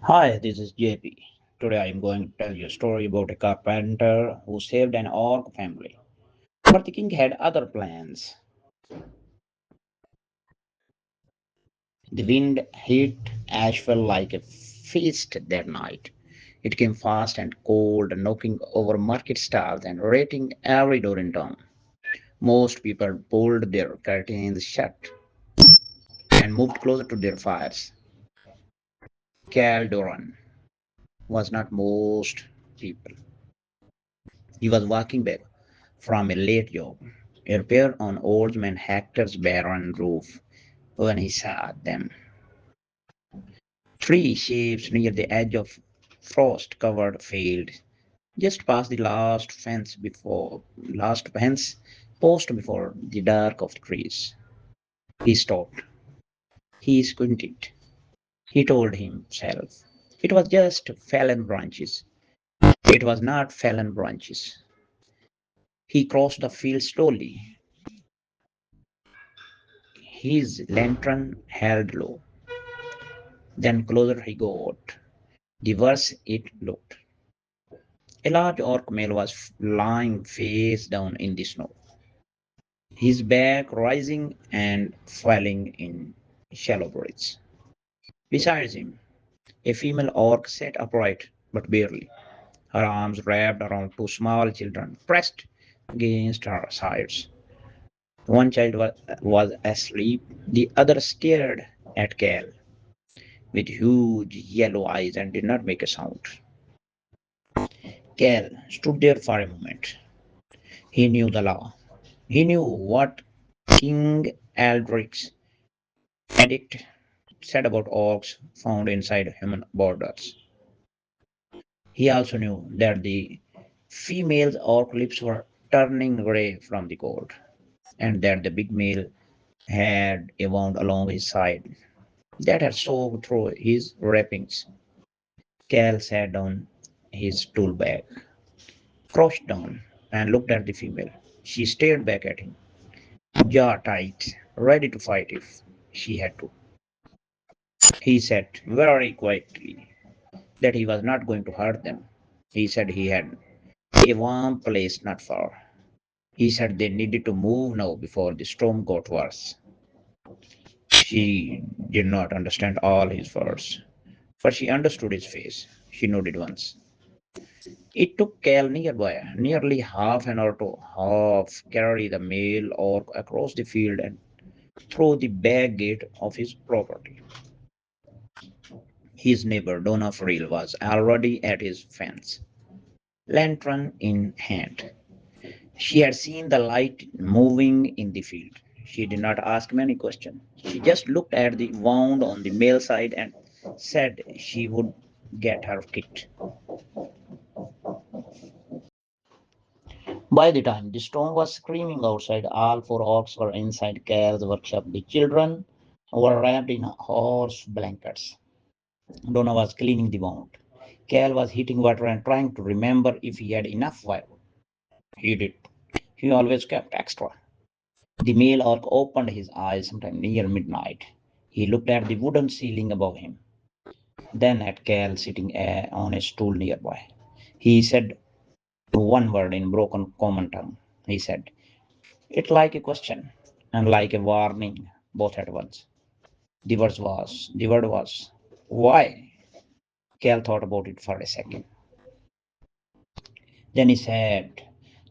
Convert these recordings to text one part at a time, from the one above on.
Hi, this is JP. Today I am going to tell you a story about a carpenter who saved an orc family. But the king had other plans. The wind hit Asheville like a feast that night. It came fast and cold, knocking over market stalls and rattling every door in town. Most people pulled their curtains shut and moved closer to their fires. Calderon was not most people. He was walking back from a late job, a repair on old man Hector's barren roof, when he saw them. Three shapes near the edge of frost-covered field, just past the last fence post before the dark of the trees. He stopped. He squinted. He told himself. It was just fallen branches. It was not fallen branches. He crossed the field slowly, his lantern held low. Then closer he got, the worse it looked. A large orc male was lying face down in the snow, his back rising and falling in shallow braids. Besides him, a female orc sat upright, but barely, her arms wrapped around two small children pressed against her sides. One child was asleep, the other stared at Cal with huge yellow eyes and did not make a sound. Cal stood there for a moment. He knew the law. He knew what King Aldrich's edict said about orcs found inside human borders. He also knew that the female's orc lips were turning gray from the cold, and that the big male had a wound along his side that had soaked through his wrappings. Cal sat down his tool bag, crouched down, and looked at the female. She stared back at him, jaw tight, ready to fight if she had to. He said very quietly that he was not going to hurt them. He said he had a warm place not far. He said they needed to move now before the storm got worse. She did not understand all his words, but she understood his face. She nodded once. It took Cal nearly half an hour to half carry the male orc across the field and through the back gate of his property. His neighbor Donna Friel was already at his fence, lantern in hand. She had seen the light moving in the field. She did not ask many questions. She just looked at the wound on the male side and said she would get her kit. By the time the storm was screaming outside, all four orcs were inside Cal's workshop. The children were wrapped in horse blankets. Donna was cleaning the wound. Cal was heating water and trying to remember if he had enough firewood. He did. He always kept extra. The male orc opened his eyes sometime near midnight. He looked at the wooden ceiling above him, then at Cal sitting on a stool nearby. He said one word in broken common tongue. He said, "It's like a question and like a warning, both at once." The word was, why? Cal thought about it for a second. Then he said,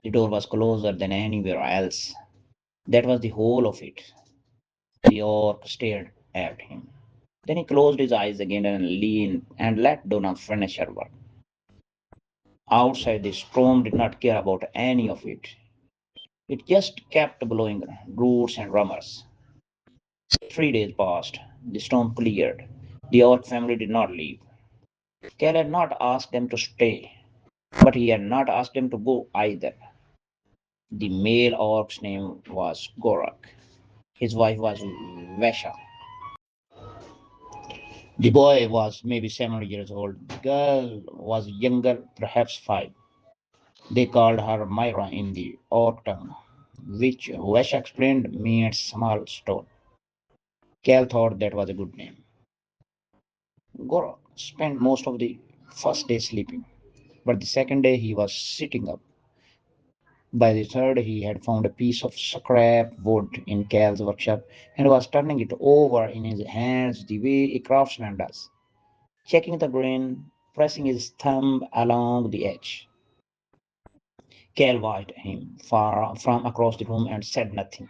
the door was closer than anywhere else. That was the whole of it. The orc stared at him. Then he closed his eyes again and leaned and let Donna finish her work. Outside, the storm did not care about any of it. It just kept blowing roots and rumors. 3 days passed. The storm cleared. The orc family did not leave. Cal had not asked them to stay, but he had not asked them to go either. The male orc's name was Gorak. His wife was Vesha. The boy was maybe 7 years old. The girl was younger, perhaps 5. They called her Myra in the orc tongue, which Vesha explained means small stone. Cal thought that was a good name. Goro spent most of the first day sleeping, but the second day he was sitting up. By the third, he had found a piece of scrap wood in Cal's workshop and was turning it over in his hands the way a craftsman does, checking the grain, pressing his thumb along the edge. Cal watched him far from across the room and said nothing.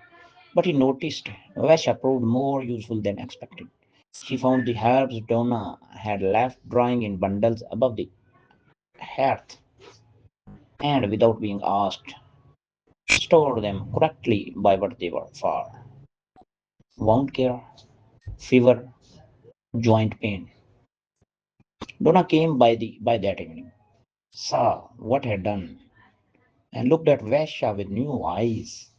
But he noticed Vesha proved more useful than expected. She found the herbs Donna had left drying in bundles above the hearth and, without being asked, stored them correctly by what they were for: wound care, fever, joint pain. Donna came by that evening, saw what had done, and looked at Vesha with new eyes.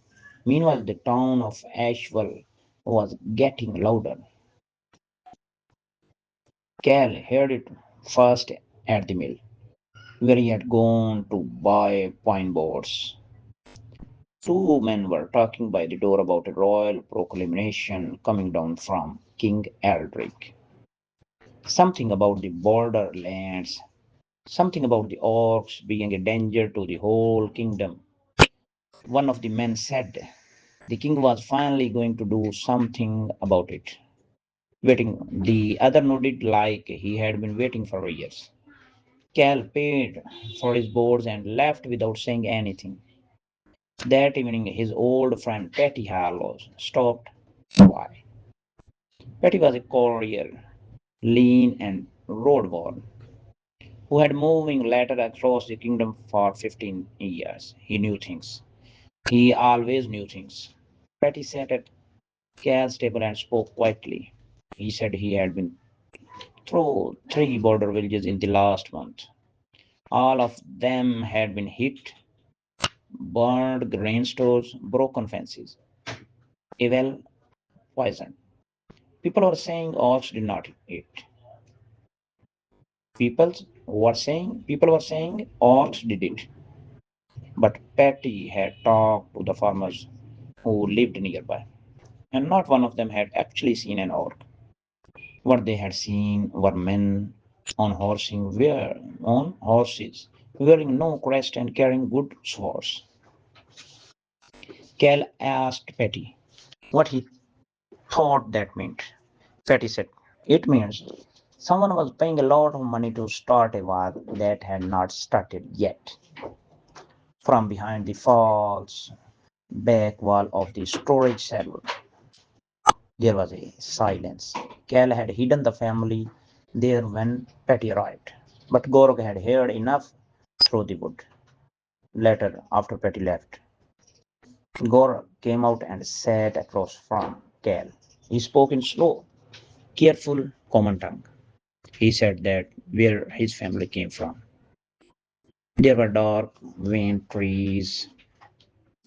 Meanwhile, the town of Ashwell was getting louder. Cal heard it first at the mill, where he had gone to buy pine boards. Two men were talking by the door about a royal proclamation coming down from King Eldrick. Something about the borderlands, something about the orcs being a danger to the whole kingdom. One of the men said the king was finally going to do something about it. Waiting, the other nodded like he had been waiting for years. Cal paid for his boards and left without saying anything. That evening, his old friend Patty Harlow stopped by. Patty was a courier, lean and road worn, who had moving later across the kingdom for 15 years. He knew things. He always knew things. Patty sat at Cal's table and spoke quietly. He said he had been through three border villages in the last month. All of them had been hit: burned grain stores, broken fences, evil poison. People were saying orcs did not eat. People were saying orcs did it. But Patty had talked to the farmers who lived nearby, and not one of them had actually seen an orc. What they had seen were men on horses, wearing no crest and carrying good swords. Cal asked Patty what he thought that meant. Patty said, "It means someone was paying a lot of money to start a war that had not started yet." From behind the false back wall of the storage cell, there was a silence. Cal had hidden the family there when Patty arrived, but Gorg had heard enough through the wood. Later, after Patty left, Gorg came out and sat across from Cal. He spoke in slow, careful, common tongue. He said that where his family came from, there were dark, veined trees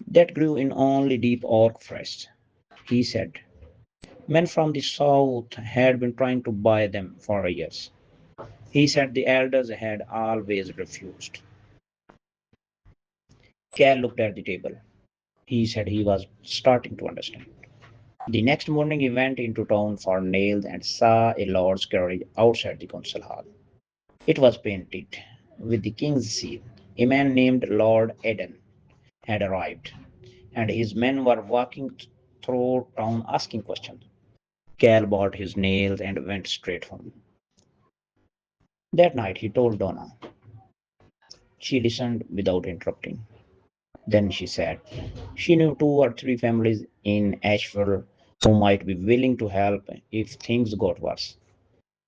that grew in only deep oak forests. He said men from the south had been trying to buy them for years. He said the elders had always refused. Cal looked at the table. He said he was starting to understand. The next morning he went into town for nails and saw a lord's carriage outside the council hall. It was painted with the king's seal. A man named Lord Eden had arrived, and his men were walking through town asking questions. Cal bought his nails and went straight home. That night he told Donna. She listened without interrupting. Then she said she knew two or three families in Asheville who might be willing to help if things got worse.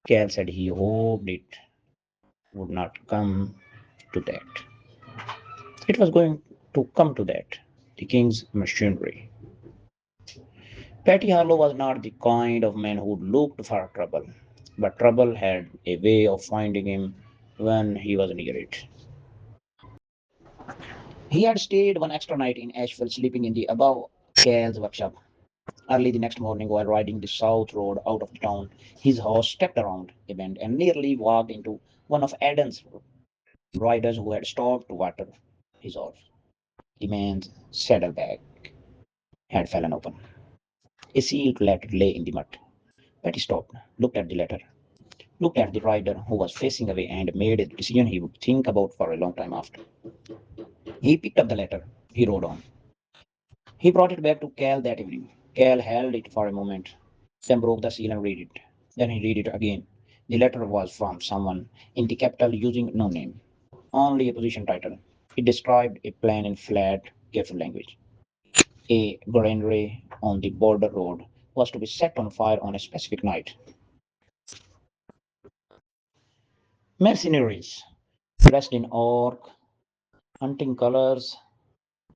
Cal said he hoped it would not come to that. It was going to come to that. The king's machinery. Patty Harlow was not the kind of man who looked for trouble, but trouble had a way of finding him when he was near it. He had stayed one extra night in Asheville, sleeping in the above Cal's workshop. Early the next morning, while riding the south road out of the town, his horse stepped around a bend and nearly walked into one of Adam's riders who had stopped to water his horse. The man's saddlebag had fallen open. A sealed letter lay in the mud. Patty stopped, looked at the letter. looked at the rider who was facing away, and made a decision he would think about for a long time after. He picked up the letter. He wrote on. He brought it back to Cal that evening. Cal held it for a moment, then broke the seal and read it. Then he read it again. The letter was from someone in the capital using no name, only a position title. It described a plan in flat, careful language. A granary on the border road was to be set on fire on a specific night. Mercenaries, dressed in orc hunting colors,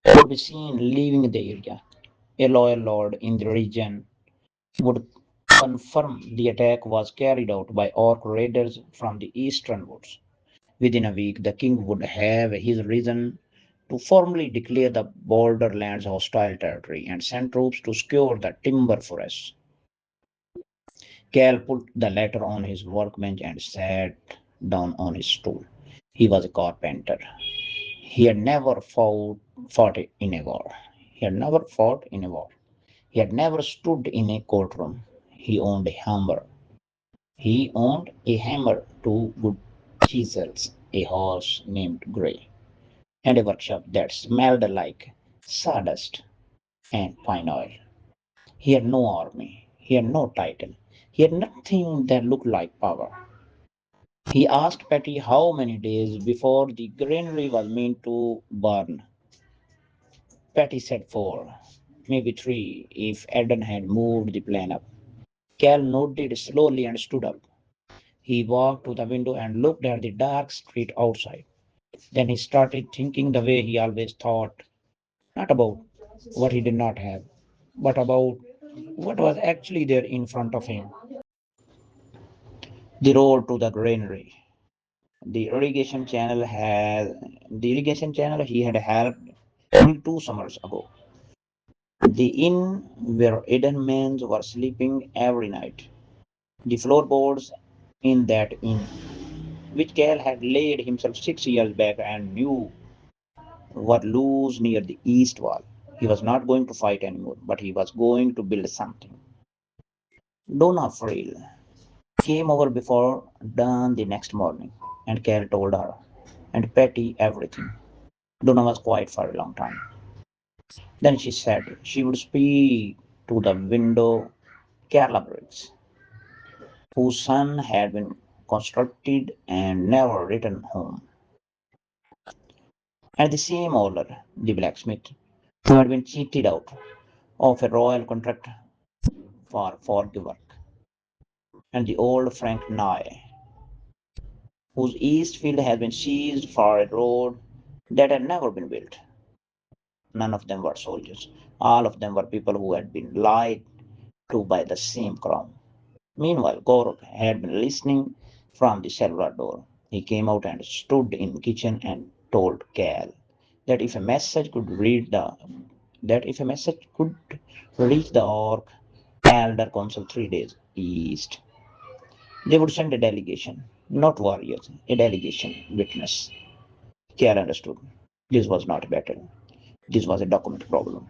would be seen leaving the area. A loyal lord in the region would confirm the attack was carried out by orc raiders from the eastern woods. Within a week, the king would have his reason to formally declare the borderlands hostile territory and send troops to secure the timber forests. Cal put the letter on his workbench and sat down on his stool. He was a carpenter. He had never fought in a war. He had never fought in a war. He had never stood in a courtroom. He owned a hammer. He owned a hammer, two good chisels, a horse named Grey, and a workshop that smelled like sawdust and pine oil. He had no army. He had no title. He had nothing that looked like power. He asked Patty how many days before the granary was meant to burn. Patty said 4, maybe 3, if Eden had moved the plan up. Cal nodded slowly and stood up. He walked to the window and looked at the dark street outside. Then he started thinking the way he always thought, not about what he did not have, but about what was actually there in front of him. The road to the granary. The irrigation channel had the irrigation channel he had helped build 2 summers ago. The inn where Eden men were sleeping every night. The floorboards in that inn, which Cal had laid himself 6 years back and knew were loose near the east wall. He was not going to fight anymore, but he was going to build something. Donna Frail came over before dawn the next morning, and Cal told her and Patty everything. Donna was quiet for a long time. Then she said she would speak to the window Carla Briggs, whose son had been constructed and never returned home, and the same owner, the blacksmith, who had been cheated out of a royal contract for forge work, and the old Frank Nye, whose east field had been seized for a road that had never been built. None of them were soldiers. All of them were people who had been lied to by the same crown. Meanwhile, Gaurav had been listening from the cellar door. He came out and stood in the kitchen and told Cal that if a message could read the that if a message could reach the Orc Elder Council 3 days east, they would send a delegation, not warriors, a delegation, witness. Cal understood. This was not a battle. This was a document problem.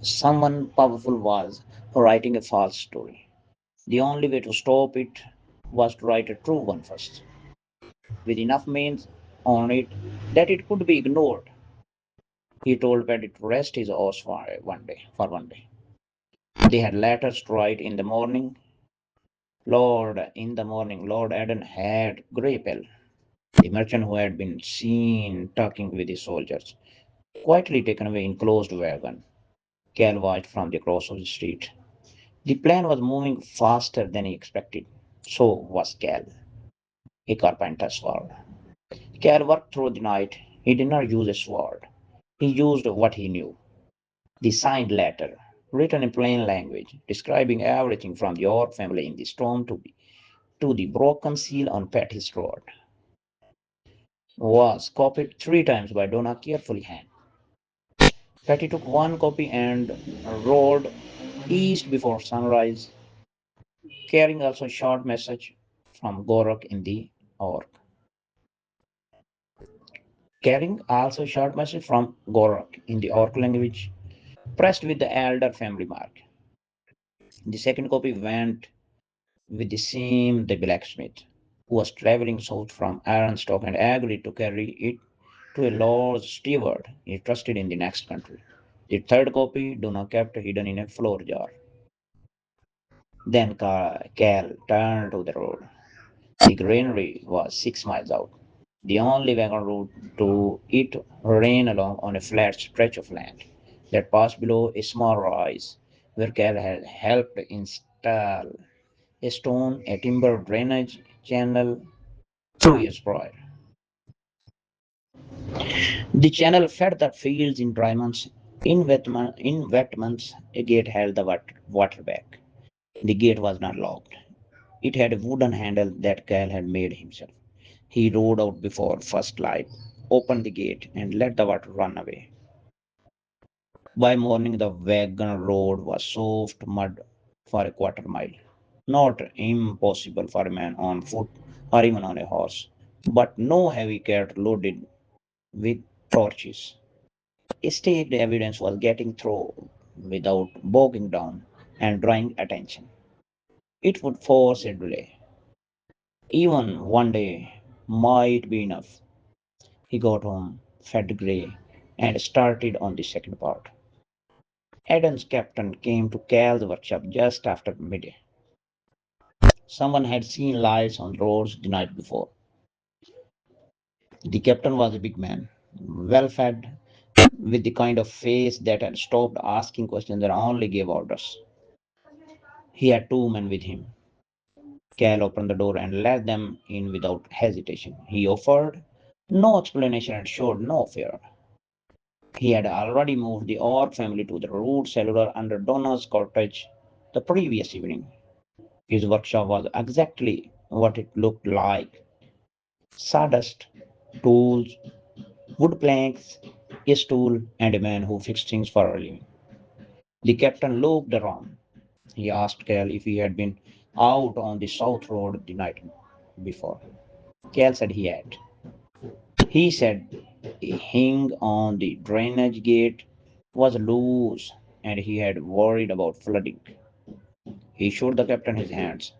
Someone powerful was writing a false story. The only way to stop it was to write a true one first, with enough means on it that it could be ignored. He told Paddy to rest his horse for one day. They had letters to write in the morning. Lord Eden had Grapel, the merchant who had been seen talking with the soldiers, quietly taken away in closed wagon. Cal watched from the cross of the street. The plane was moving faster than he expected. So was Cal, a carpenter's sword. Cal worked through the night. He did not use a sword. He used what he knew. The signed letter, written in plain language, describing everything from the Orc family in the storm to the broken seal on Patty's sword, was copied 3 times by Donna carefully hand. Patty took one copy and rode east before sunrise, carrying also a short message from Gorak in the Orc. Carrying also a short message from Gorak in the Orc language, pressed with the elder family mark. The second copy went with the same the blacksmith, who was travelling south from Ironstock and agreed to carry it to a Lord Steward he trusted in the next country. The third copy Donna kept hidden in a floor jar. Then Cal turned to the road. The granary was 6 miles out. The only wagon route to it ran along on a flat stretch of land that passed below a small rise where Cal had helped install a timber drainage channel 2 years prior. The channel fed the fields in dry months. In wet months, a gate held the water back. The gate was not locked. It had a wooden handle that Cal had made himself. He rode out before first light, opened the gate, and let the water run away. By morning, the wagon road was soft mud for a quarter mile. Not impossible for a man on foot or even on a horse, but no heavy cart loaded with torches. State evidence was getting through without bogging down and drawing attention. It would force a delay. Even one day might be enough. He got home, fed Gray, and started on the second part. Eden's captain came to Cal's workshop just after midday. Someone had seen lights on the roads the night before. The captain was a big man, well fed, with the kind of face that had stopped asking questions and only gave orders. He had two men with him. Cal opened the door and let them in without hesitation. He offered no explanation and showed no fear. He had already moved the Orc family to the root cellar under Donna's cottage the previous evening. His workshop was exactly what it looked like: sawdust, tools, wood planks, a stool, and a man who fixed things for a living. The captain looked around. He asked Cal if he had been out on the south road the night before. Cal said he had. He said a hing on the drainage gate was loose and he had worried about flooding. He showed the captain his hands.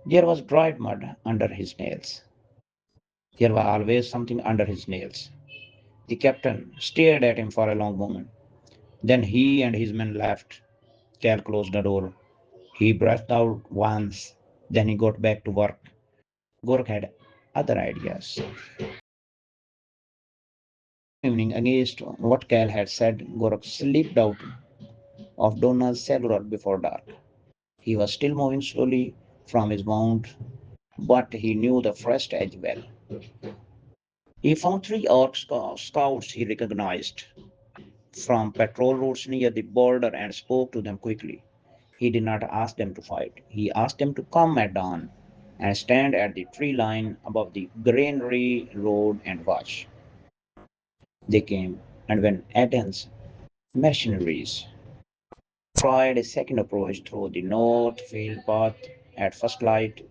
There was dried mud under his nails. There was always something under his nails. The captain stared at him for a long moment. Then he and his men left. Cal closed the door. He breathed out once. Then he got back to work. Gork had other ideas. One evening, against what Cal had said, Gork slipped out of Donna's cellar before dark. He was still moving slowly from his mount, but he knew the forest edge well. He found three orc scouts he recognized from patrol routes near the border and spoke to them quickly. He did not ask them to fight. He asked them to come at dawn and stand at the tree line above the granary road and watch. They came, and when Athens mercenaries tried a second approach through the north field path at first light,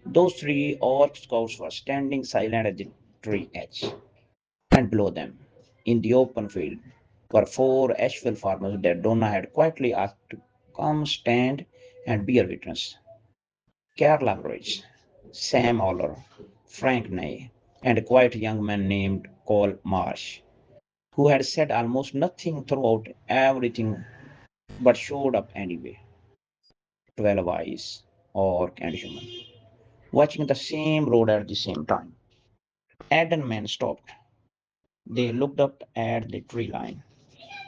those three orc scouts were standing silent at the tree edge. And below them, in the open field, were four Asheville farmers that Donna had quietly asked to come stand and bear witness. Carla Bridge, Sam Oller, Frank Ney, and a quiet young man named Cole Marsh, who had said almost nothing throughout everything but showed up anyway. 12 eyes, orc and human, watching the same road at the same time. Ed and men stopped. They looked up at the tree line.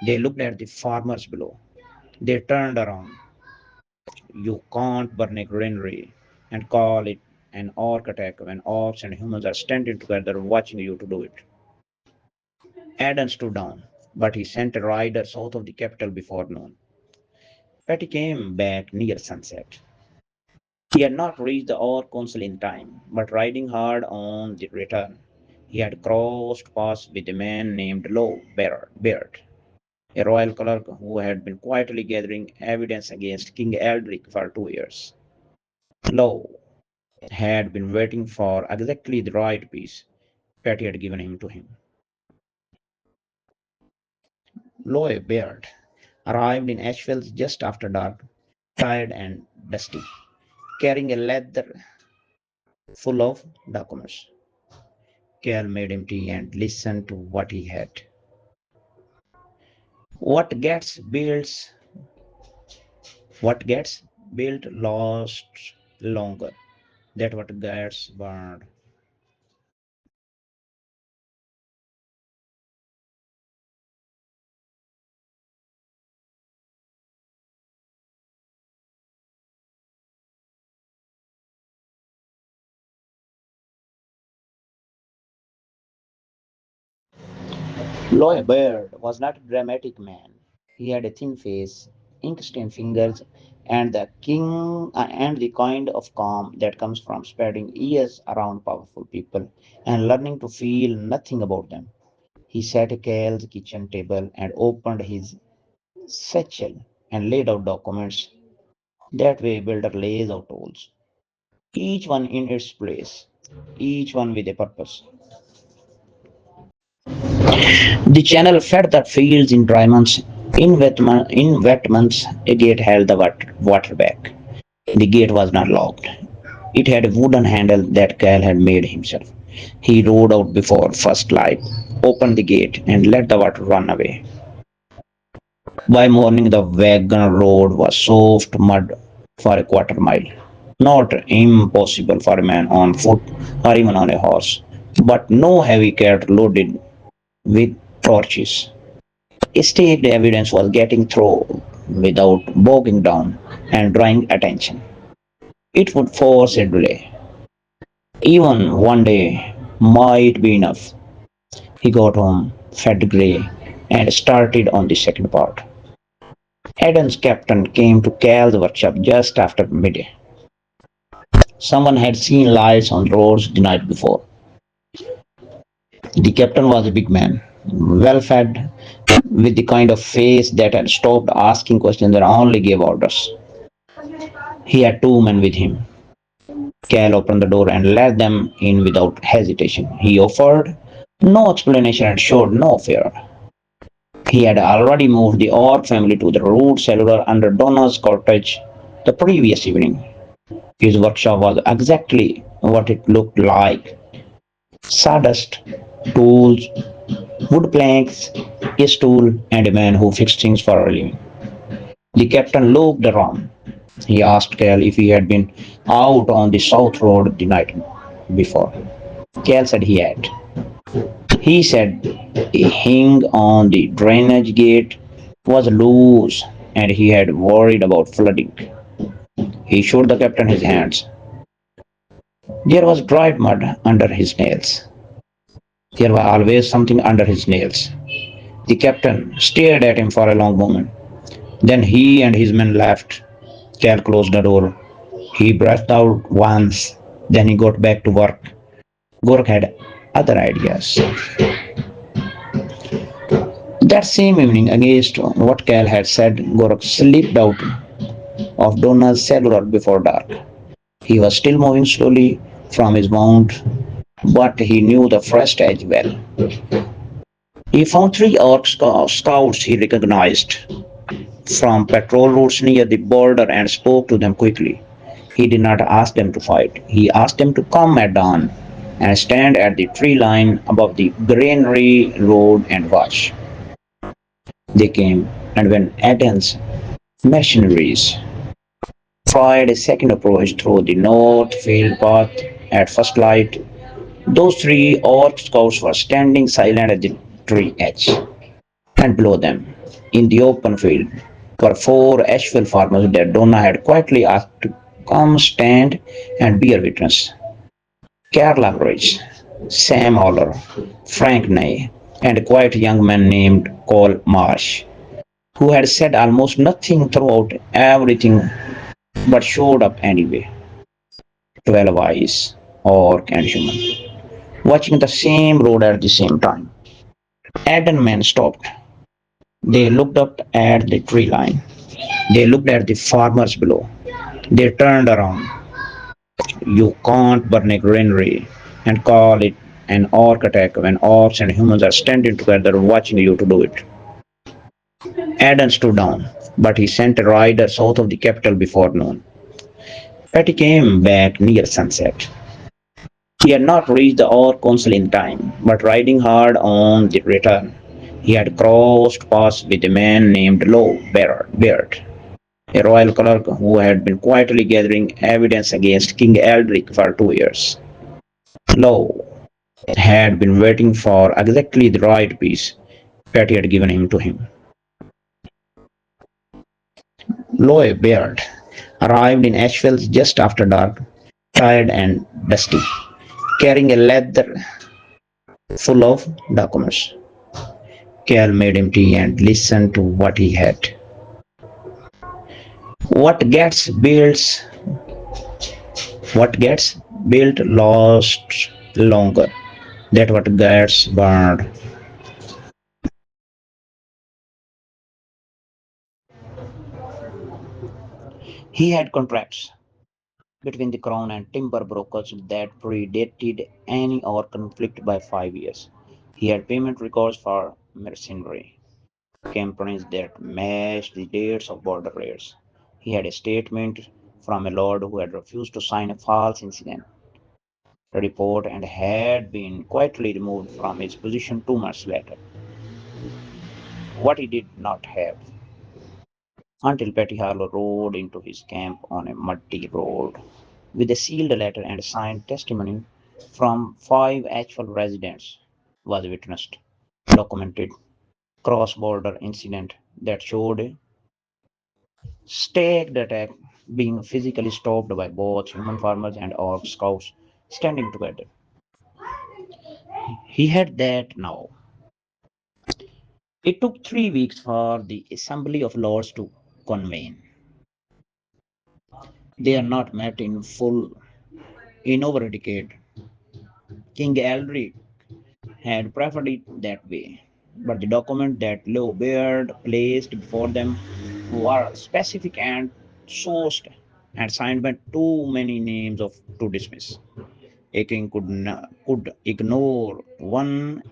They looked at the farmers below. They turned around. You can't burn a granary and call it an orc attack when orcs and humans are standing together watching you to do it. Adam stood down, but he sent a rider south of the capital before noon. Patty came back near sunset. He had not reached the Orc Council in time, but riding hard on the return, he had crossed paths with a man named Beard, a royal clerk who had been quietly gathering evidence against King Eldrick for 2 years. Lowe had been waiting for exactly the right piece Patty had given him to him. Lowe Beard arrived in Asheville just after dark, tired and dusty. carrying a leather full of documents. Cal made him tea and listened to what he had. What gets built, what gets built lasts longer. That what gets burned. Lawyer Bird was not a dramatic man. He had a thin face, ink-stained fingers, and the kind of calm that comes from spending years around powerful people and learning to feel nothing about them. He sat at Cale's kitchen table and opened his satchel and laid out documents. That way, builder lays out tools, each one in its place, each one with a purpose. The channel fed the fields in dry months. In wet months, a gate held the water back. The gate was not locked. It had a wooden handle that Cal had made himself. He rode out before first light, opened the gate, and let the water run away. By morning, the wagon road was soft mud for a quarter mile. Not impossible for a man on foot or even on a horse, but no heavy cart loaded with torches. Staked evidence was getting through without bogging down and drawing attention. It would force a delay. Even one day might be enough. He got home, fed Gray, and started on the second part. Adam's captain came to Cal's workshop just after midday. Someone had seen lights on the roads the night before. The captain was a big man, well fed, with the kind of face that had stopped asking questions and only gave orders. He had two men with him. Cal opened the door and let them in without hesitation. He offered no explanation and showed no fear. He had already moved the Orc family to the root cellar under Donna's cottage the previous evening. His workshop was exactly what it looked like: sawdust, tools, wood planks, a stool, and a man who fixed things for a living. The captain looked around. He asked Cal if he had been out on the south road the night before. Cal said he had. He said a hing on the drainage gate was loose and he had worried about flooding. He showed the captain his hands. There was dried mud under his nails. There was always something under his nails. The captain stared at him for a long moment. Then he and his men left. Cal closed the door. He breathed out once. Then he got back to work. Gork had other ideas. That same evening, against what Cal had said, Gork slipped out of Donna's cellar before dark. He was still moving slowly from his mount, but he knew the forest edge well. He found three orc scouts he recognized from patrol routes near the border and spoke to them quickly. He did not ask them to fight. He asked them to come at dawn and stand at the tree line above the granary road and watch. They came, and when Athens mercenaries tried a second approach through the north field path at first light, those three orc scouts were standing silent at the tree edge. And below them, in the open field, were four Asheville farmers that Donna had quietly asked to come stand and bear witness. Carla Bridge, Sam Holler, Frank Nye, and a quiet young man named Cole Marsh, who had said almost nothing throughout everything but showed up anyway. 12 eyes, orc and human, watching the same road at the same time. Ed and men stopped. They looked up at the tree line. They looked at the farmers below. They turned around. You can't burn a granary and call it an orc attack when orcs and humans are standing together watching you to do it. Adam stood down, but he sent a rider south of the capital before noon. Patty came back near sunset. He had not reached the Orc Council in time, but riding hard on the return, he had crossed paths with a man named Low Beard, a royal clerk who had been quietly gathering evidence against King Eldrick for 2 years. Low had been waiting for exactly the right piece Patty had given him to him. Low Beard arrived in Asheville just after dark, tired and dusty, carrying a leather full of documents. Cal made him tea and listened to what he had. What gets built, what gets built lasts longer. That what gets burned. He had contracts between the crown and timber brokers that predated any or conflict by 5 years. He had payment records for mercenary campaigns that matched the dates of border raids. He had a statement from a lord who had refused to sign a false incident report and had been quietly removed from his position 2 months later. What he did not have until Petty Harlow rode into his camp on a muddy road with a sealed letter and signed testimony from 5 actual residents was witnessed, documented cross-border incident that showed a staged attack being physically stopped by both human farmers and orc scouts standing together. He had that now. It took 3 weeks for the Assembly of Lords to convene. They are not met in full in over a decade. King Eldrick had preferred it that way, but the document that Low Beard placed before them were specific and sourced and signed by too many names of to dismiss. A king could ignore one